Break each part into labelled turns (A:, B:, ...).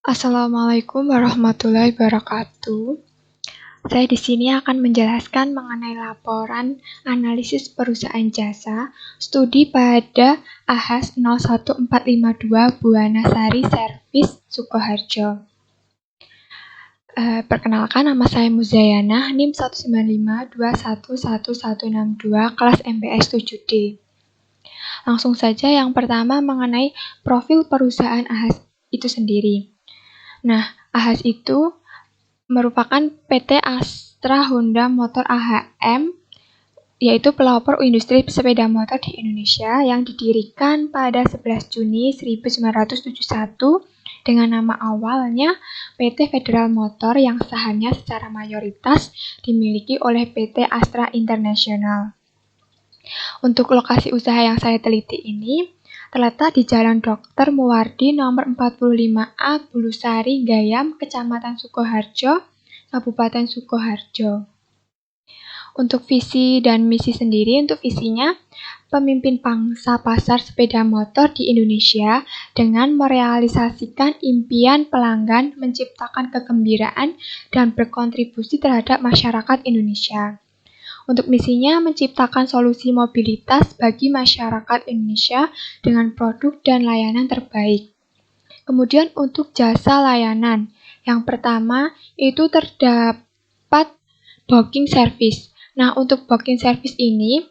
A: Assalamualaikum warahmatullahi wabarakatuh. Saya di sini akan menjelaskan mengenai laporan analisis perusahaan jasa studi pada AHAS 01452 Buana Sari Servis Sukoharjo. Perkenalkan, nama saya Muzayana, NIM 195211162, kelas MPS 7D. Langsung saja yang pertama mengenai profil perusahaan AHAS itu sendiri. Nah, AHAS itu merupakan PT Astra Honda Motor AHM, yaitu pelopor industri sepeda motor di Indonesia yang didirikan pada 11 Juni 1971 dengan nama awalnya PT Federal Motor yang sahamnya secara mayoritas dimiliki oleh PT Astra International. Untuk lokasi usaha yang saya teliti ini terletak di Jalan Dr. Muwardi nomor 45A Bulusari Gayam, Kecamatan Sukoharjo, Kabupaten Sukoharjo. Untuk visi dan misi sendiri, untuk visinya, pemimpin pangsa pasar sepeda motor di Indonesia dengan merealisasikan impian pelanggan, menciptakan kegembiraan, dan berkontribusi terhadap masyarakat Indonesia. Untuk misinya, menciptakan solusi mobilitas bagi masyarakat Indonesia dengan produk dan layanan terbaik. Kemudian untuk jasa layanan, yang pertama itu terdapat booking service. Nah, untuk booking service ini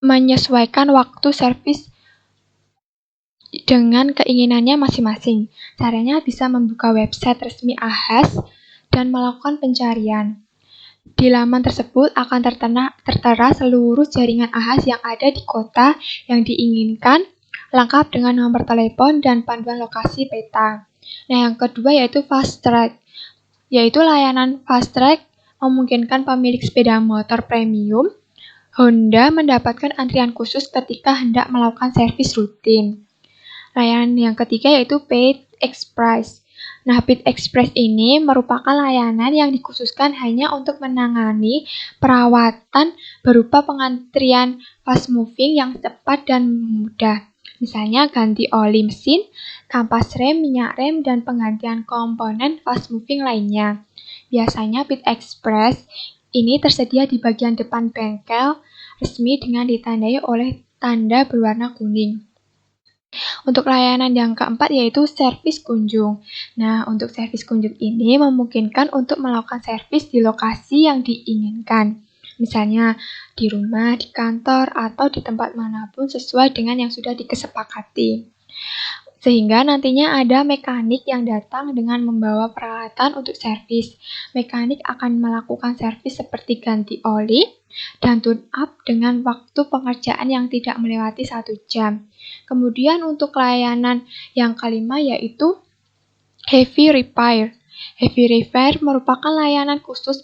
A: menyesuaikan waktu servis dengan keinginannya masing-masing. Caranya bisa membuka website resmi AHAS dan melakukan pencarian. Di laman tersebut akan tertera seluruh jaringan AHAS yang ada di kota yang diinginkan, lengkap dengan nomor telepon dan panduan lokasi peta. Nah, yang kedua yaitu Fast Track, yaitu layanan Fast Track memungkinkan pemilik sepeda motor premium Honda mendapatkan antrian khusus ketika hendak melakukan servis rutin. Layanan yang ketiga yaitu Paid Express. Nah, Paid Express ini merupakan layanan yang dikhususkan hanya untuk menangani perawatan berupa pengantrian fast moving yang cepat dan mudah. Misalnya ganti oli mesin, kampas rem, minyak rem, dan penggantian komponen fast moving lainnya. Biasanya Paid Express ini tersedia di bagian depan bengkel resmi dengan ditandai oleh tanda berwarna kuning. Untuk layanan yang keempat yaitu servis kunjung. Nah, untuk servis kunjung ini memungkinkan untuk melakukan servis di lokasi yang diinginkan. Misalnya di rumah, di kantor, atau di tempat manapun sesuai dengan yang sudah disepakati. Sehingga nantinya ada mekanik yang datang dengan membawa peralatan untuk servis. Mekanik akan melakukan servis seperti ganti oli dan tune up dengan waktu pengerjaan yang tidak melewati 1 jam. Kemudian untuk layanan yang kelima yaitu heavy repair. Heavy repair merupakan layanan khusus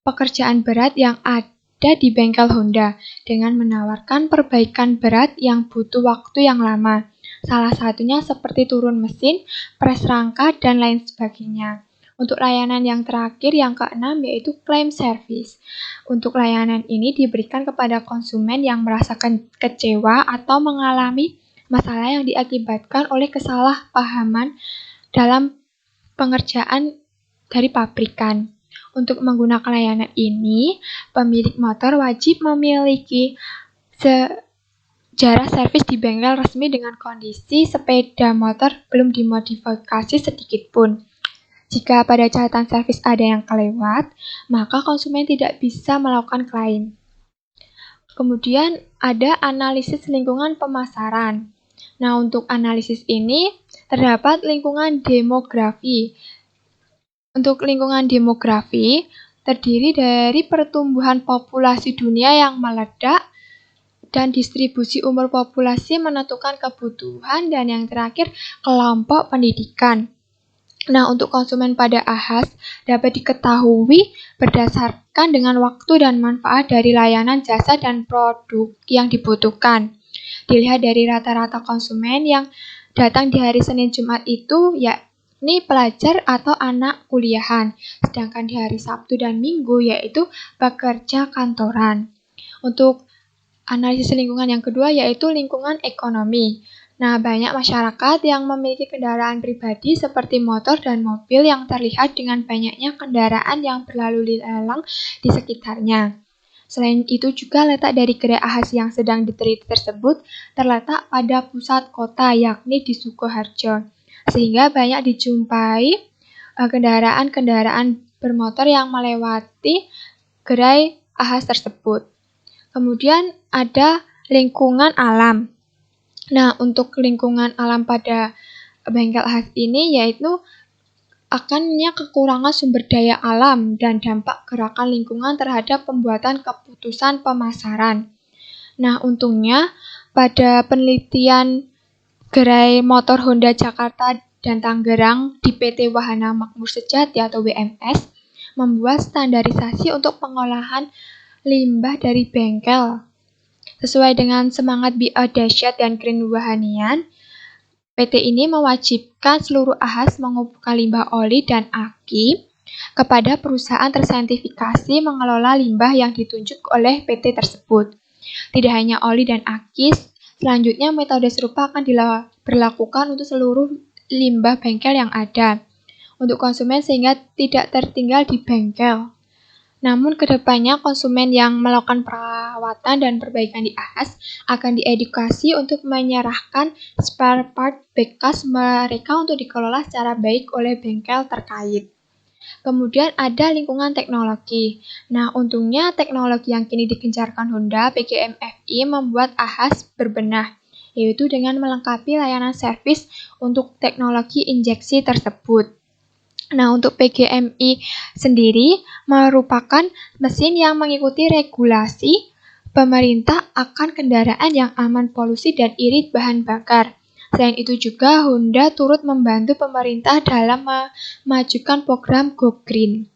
A: pekerjaan berat yang ada di bengkel Honda dengan menawarkan perbaikan berat yang butuh waktu yang lama. Salah satunya seperti turun mesin, pres rangka, dan lain sebagainya. Untuk layanan yang terakhir, yang keenam, yaitu claim service. Untuk layanan ini diberikan kepada konsumen yang merasakan kecewa atau mengalami masalah yang diakibatkan oleh kesalahpahaman dalam pengerjaan dari pabrikan. Untuk menggunakan layanan ini, pemilik motor wajib memiliki sejarah servis di bengkel resmi dengan kondisi sepeda motor belum dimodifikasi sedikit pun. Jika pada catatan servis ada yang kelewat, maka konsumen tidak bisa melakukan klaim. Kemudian ada analisis lingkungan pemasaran. Nah, untuk analisis ini terdapat lingkungan demografi. Untuk lingkungan demografi terdiri dari pertumbuhan populasi dunia yang meledak dan distribusi umur populasi menentukan kebutuhan, dan yang terakhir kelompok pendidikan. Nah, untuk konsumen pada AHAS dapat diketahui berdasarkan dengan waktu dan manfaat dari layanan jasa dan produk yang dibutuhkan. Dilihat dari rata-rata konsumen yang datang di hari Senin Jumat itu yakni pelajar atau anak kuliahan, sedangkan di hari Sabtu dan Minggu yaitu pekerja kantoran. Untuk analisis lingkungan yang kedua yaitu lingkungan ekonomi. Nah, banyak masyarakat yang memiliki kendaraan pribadi seperti motor dan mobil yang terlihat dengan banyaknya kendaraan yang berlalu lalang di sekitarnya. Selain itu juga letak dari gerai AHAS yang sedang diteliti tersebut terletak pada pusat kota yakni di Sukoharjo. Sehingga banyak dijumpai kendaraan-kendaraan bermotor yang melewati gerai AHAS tersebut. Kemudian ada lingkungan alam. Nah, untuk lingkungan alam pada bengkel AHAS ini yaitu akannya kekurangan sumber daya alam dan dampak gerakan lingkungan terhadap pembuatan keputusan pemasaran. Nah, untungnya pada penelitian gerai motor Honda Jakarta dan Tangerang di PT Wahana Makmur Sejati atau WMS membuat standarisasi untuk pengolahan limbah dari bengkel. Sesuai dengan semangat Be a Dahsyat dan Green Wahanian, PT ini mewajibkan seluruh AHAS mengumpulkan limbah oli dan aki kepada perusahaan tersertifikasi mengelola limbah yang ditunjuk oleh PT tersebut. Tidak hanya oli dan aki, selanjutnya metode serupa akan diberlakukan untuk seluruh limbah bengkel yang ada untuk konsumen sehingga tidak tertinggal di bengkel. Namun kedepannya konsumen yang melakukan perawatan dan perbaikan di AHAS akan diedukasi untuk menyerahkan spare part bekas mereka untuk dikelola secara baik oleh bengkel terkait. Kemudian ada lingkungan teknologi. Nah, untungnya teknologi yang kini digencarkan Honda PGMFI membuat AHAS berbenah, yaitu dengan melengkapi layanan servis untuk teknologi injeksi tersebut. Nah, untuk PGMI sendiri merupakan mesin yang mengikuti regulasi pemerintah akan kendaraan yang aman polusi dan irit bahan bakar. Selain itu juga Honda turut membantu pemerintah dalam memajukan program Go Green.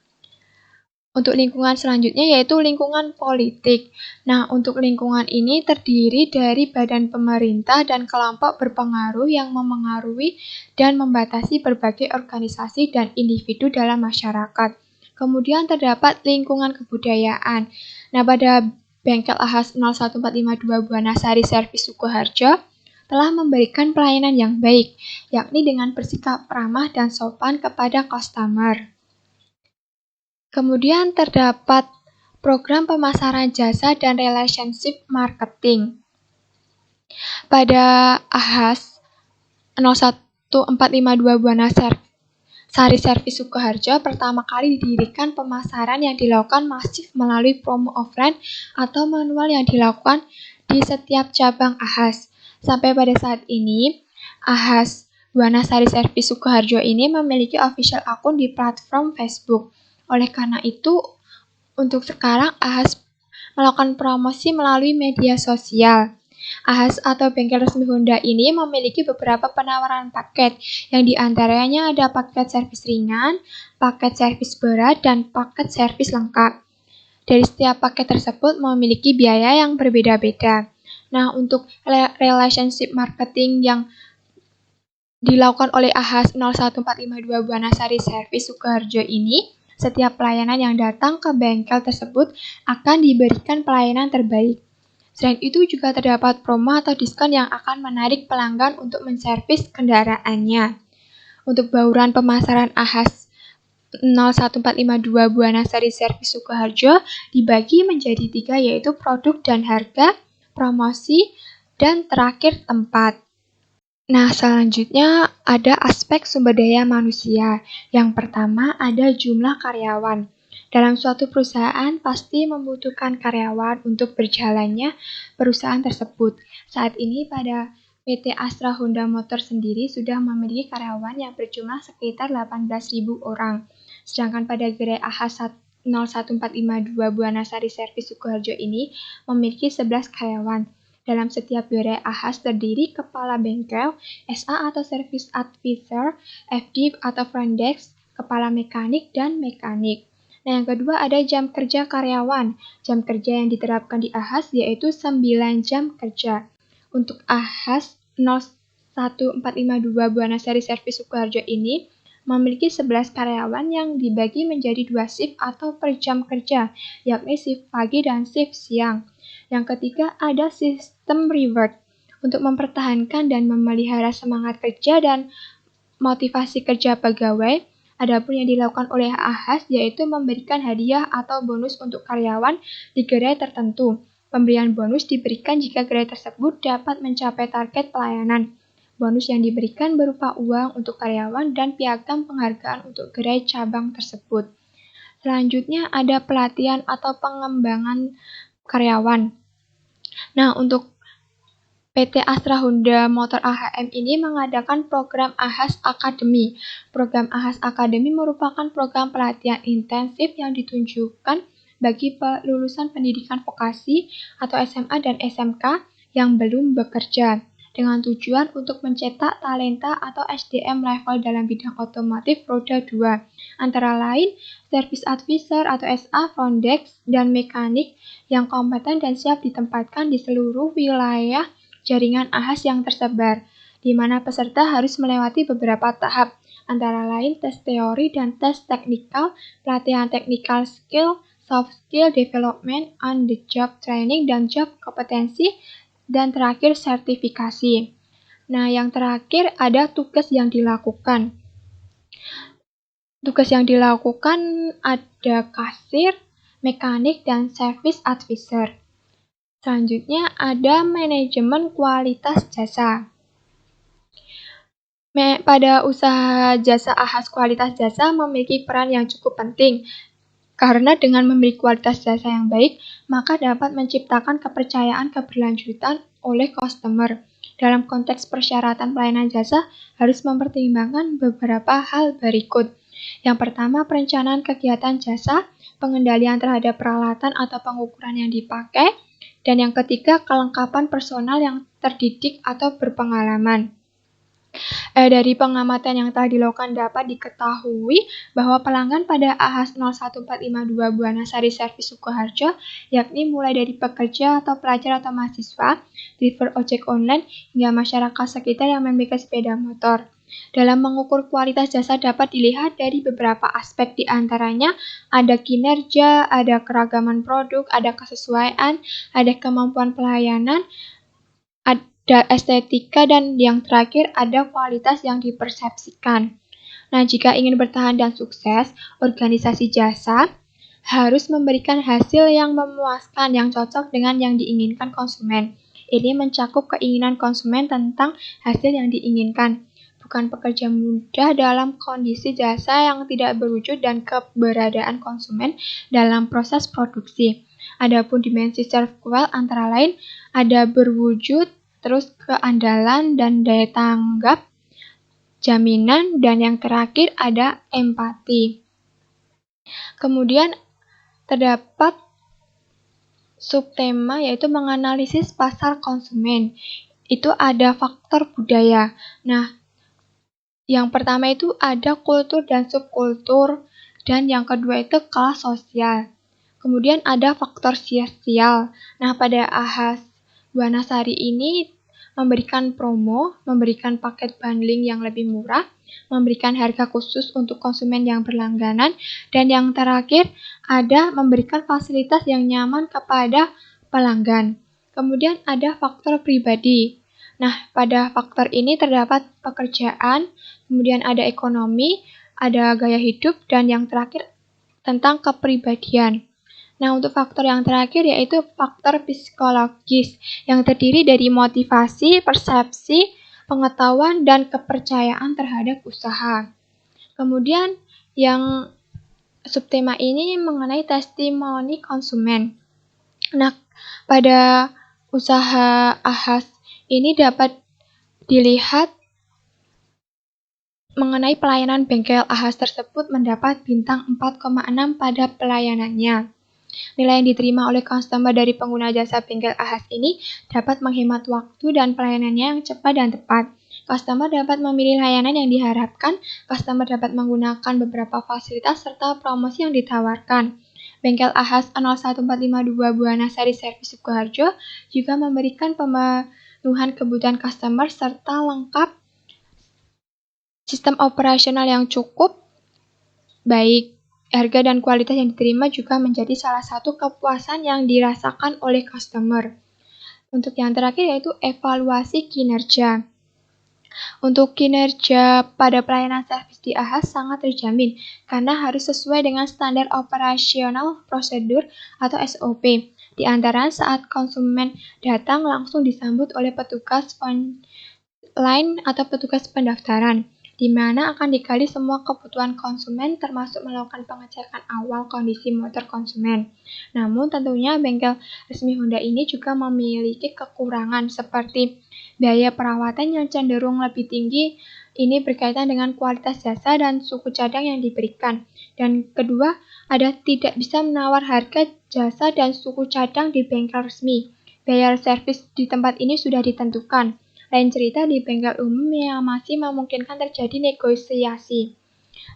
A: Untuk lingkungan selanjutnya yaitu lingkungan politik. Nah, untuk lingkungan ini terdiri dari badan pemerintah dan kelompok berpengaruh yang memengaruhi dan membatasi berbagai organisasi dan individu dalam masyarakat. Kemudian terdapat lingkungan kebudayaan. Nah, pada bengkel AHAS 01452 Buana Sari Servis Sukoharjo telah memberikan pelayanan yang baik, yakni dengan bersikap ramah dan sopan kepada customer. Kemudian terdapat program pemasaran jasa dan relationship marketing. Pada AHAS 01452 Buana Sari Servis Sukoharjo pertama kali didirikan pemasaran yang dilakukan masif melalui promo offline atau manual yang dilakukan di setiap cabang AHAS. Sampai pada saat ini, AHAS Buana Sari Servis Sukoharjo ini memiliki official akun di platform Facebook. Oleh karena itu, untuk sekarang AHAS melakukan promosi melalui media sosial. AHAS atau bengkel resmi Honda ini memiliki beberapa penawaran paket, yang diantaranya ada paket servis ringan, paket servis berat, dan paket servis lengkap. Dari setiap paket tersebut memiliki biaya yang berbeda-beda. Nah, untuk relationship marketing yang dilakukan oleh AHAS 01452 Buana Sari Servis Sukoharjo ini, setiap pelayanan yang datang ke bengkel tersebut akan diberikan pelayanan terbaik. Selain itu juga terdapat promo atau diskon yang akan menarik pelanggan untuk menservis kendaraannya. Untuk bauran pemasaran AHAS 01452 Buana Sari Servis Sukoharjo dibagi menjadi 3 yaitu produk dan harga, promosi, dan terakhir tempat. Nah, selanjutnya ada aspek sumber daya manusia. Yang pertama ada jumlah karyawan. Dalam suatu perusahaan pasti membutuhkan karyawan untuk berjalannya perusahaan tersebut. Saat ini pada PT Astra Honda Motor sendiri sudah memiliki karyawan yang berjumlah sekitar 18.000 orang. Sedangkan pada gerai AHAS 01452 Buana Sari Servis Sukoharjo ini memiliki 11 karyawan. Dalam setiap gerai AHAS terdiri kepala bengkel, SA atau Service Advisor, FD atau Front Desk, kepala mekanik, dan mekanik. Nah, yang kedua ada jam kerja karyawan. Jam kerja yang diterapkan di AHAS yaitu 9 jam kerja. Untuk AHAS 01452 Buana Sari Servis Sukoharjo ini memiliki 11 karyawan yang dibagi menjadi 2 shift atau per jam kerja, yakni shift pagi dan shift siang. Yang ketiga ada sistem reward. Untuk mempertahankan dan memelihara semangat kerja dan motivasi kerja pegawai, adapun yang dilakukan oleh AHAS yaitu memberikan hadiah atau bonus untuk karyawan di gerai tertentu. Pemberian bonus diberikan jika gerai tersebut dapat mencapai target pelayanan. Bonus yang diberikan berupa uang untuk karyawan dan piagam penghargaan untuk gerai cabang tersebut. Selanjutnya ada pelatihan atau pengembangan karyawan. Nah, untuk PT Astra Honda Motor AHM ini mengadakan program AHAS Academy. Program AHAS Academy merupakan program pelatihan intensif yang ditunjukkan bagi lulusan pendidikan vokasi atau SMA dan SMK yang belum bekerja, dengan tujuan untuk mencetak talenta atau SDM level dalam bidang otomotif roda 2, antara lain service advisor atau SA, front desk, dan mekanik yang kompeten dan siap ditempatkan di seluruh wilayah jaringan AHAS yang tersebar, di mana peserta harus melewati beberapa tahap, antara lain tes teori dan tes teknikal, pelatihan technical skill, soft skill development, on the job training, dan job kompetensi, dan terakhir sertifikasi. Nah, yang terakhir ada tugas yang dilakukan. Tugas yang dilakukan ada kasir, mekanik, dan service advisor. Selanjutnya ada manajemen kualitas jasa. Pada usaha jasa AHAS kualitas jasa memiliki peran yang cukup penting, karena dengan memiliki kualitas jasa yang baik, maka dapat menciptakan kepercayaan keberlanjutan oleh customer. Dalam konteks persyaratan pelayanan jasa, harus mempertimbangkan beberapa hal berikut. Yang pertama, perencanaan kegiatan jasa, pengendalian terhadap peralatan atau pengukuran yang dipakai, dan yang ketiga, kelengkapan personal yang terdidik atau berpengalaman. Dari pengamatan yang telah dilakukan dapat diketahui bahwa pelanggan pada AHAS 01452 Buana Sari Servis Sukoharjo, yakni mulai dari pekerja atau pelajar atau mahasiswa, driver ojek online, hingga masyarakat sekitar yang memiliki sepeda motor. Dalam mengukur kualitas jasa dapat dilihat dari beberapa aspek, di antaranya ada kinerja, ada keragaman produk, ada kesesuaian, ada kemampuan pelayanan, ada estetika, dan yang terakhir ada kualitas yang dipersepsikan. Nah, jika ingin bertahan dan sukses, organisasi jasa harus memberikan hasil yang memuaskan, yang cocok dengan yang diinginkan konsumen. Ini mencakup keinginan konsumen tentang hasil yang diinginkan, bukan pekerja mudah dalam kondisi jasa yang tidak berwujud dan keberadaan konsumen dalam proses produksi. Adapun dimensi serve well antara lain ada berwujud, terus keandalan dan daya tanggap, jaminan, dan yang terakhir ada empati. Kemudian terdapat subtema yaitu menganalisis pasar konsumen. Itu ada faktor budaya. Nah, yang pertama itu ada kultur dan subkultur, dan yang kedua itu kelas sosial. Kemudian ada faktor sosial. Nah, pada AHAS Buana Sari ini memberikan promo, memberikan paket bundling yang lebih murah, memberikan harga khusus untuk konsumen yang berlangganan, dan yang terakhir ada memberikan fasilitas yang nyaman kepada pelanggan. Kemudian ada faktor pribadi. Nah, pada faktor ini terdapat pekerjaan, kemudian ada ekonomi, ada gaya hidup, dan yang terakhir tentang kepribadian. Nah, untuk faktor yang terakhir yaitu faktor psikologis yang terdiri dari motivasi, persepsi, pengetahuan, dan kepercayaan terhadap usaha. Kemudian yang subtema ini mengenai testimoni konsumen. Nah, pada usaha AHAS ini dapat dilihat mengenai pelayanan bengkel AHAS tersebut mendapat bintang 4,6 pada pelayanannya. Nilai yang diterima oleh customer dari pengguna jasa bengkel AHAS ini dapat menghemat waktu dan pelayanannya yang cepat dan tepat. Customer dapat memilih layanan yang diharapkan, customer dapat menggunakan beberapa fasilitas serta promosi yang ditawarkan. Bengkel AHAS 01452 Buana Sari Servis Sukoharjo juga memberikan pemenuhan kebutuhan customer serta lengkap sistem operasional yang cukup baik. Harga dan kualitas yang diterima juga menjadi salah satu kepuasan yang dirasakan oleh customer. Untuk yang terakhir yaitu evaluasi kinerja. Untuk kinerja pada pelayanan servis di AHAS sangat terjamin karena harus sesuai dengan standar operasional prosedur atau SOP. Di antara saat konsumen datang langsung disambut oleh petugas online atau petugas pendaftaran, di mana akan digali semua kebutuhan konsumen termasuk melakukan pengecekan awal kondisi motor konsumen. Namun tentunya bengkel resmi Honda ini juga memiliki kekurangan seperti biaya perawatan yang cenderung lebih tinggi. Ini berkaitan dengan kualitas jasa dan suku cadang yang diberikan. Dan kedua, ada tidak bisa menawar harga jasa dan suku cadang di bengkel resmi. Biaya servis di tempat ini sudah ditentukan. Lain cerita di bengkel umum yang masih memungkinkan terjadi negosiasi.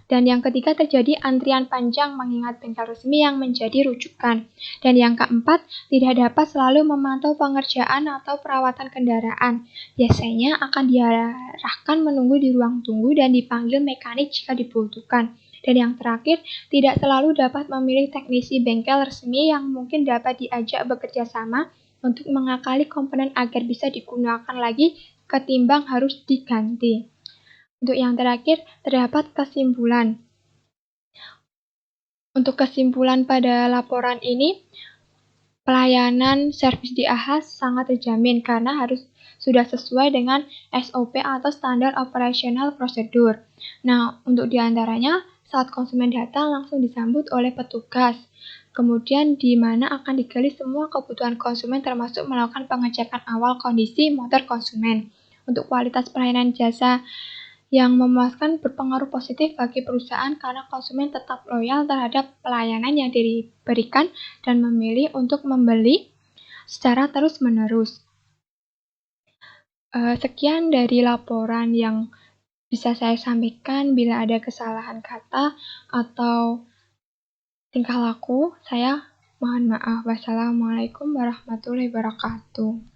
A: Dan yang ketiga terjadi antrian panjang mengingat bengkel resmi yang menjadi rujukan. Dan yang keempat, tidak dapat selalu memantau pengerjaan atau perawatan kendaraan. Biasanya akan diarahkan menunggu di ruang tunggu dan dipanggil mekanik jika dibutuhkan. Dan yang terakhir, tidak selalu dapat memilih teknisi bengkel resmi yang mungkin dapat diajak bekerja sama untuk mengakali komponen agar bisa digunakan lagi ketimbang harus diganti. Untuk yang terakhir, terdapat kesimpulan. Untuk kesimpulan pada laporan ini, pelayanan servis di AHAS sangat terjamin karena harus sudah sesuai dengan SOP atau standar operasional prosedur. Nah, untuk diantaranya, saat konsumen datang langsung disambut oleh petugas. Kemudian di mana akan digali semua kebutuhan konsumen termasuk melakukan pengecekan awal kondisi motor konsumen. Untuk kualitas pelayanan jasa yang memuaskan berpengaruh positif bagi perusahaan karena konsumen tetap loyal terhadap pelayanan yang diberikan dan memilih untuk membeli secara terus-menerus. Sekian dari laporan yang bisa saya sampaikan. Bila ada kesalahan kata atau tingkah laku, saya mohon maaf. Wassalamualaikum warahmatullahi wabarakatuh.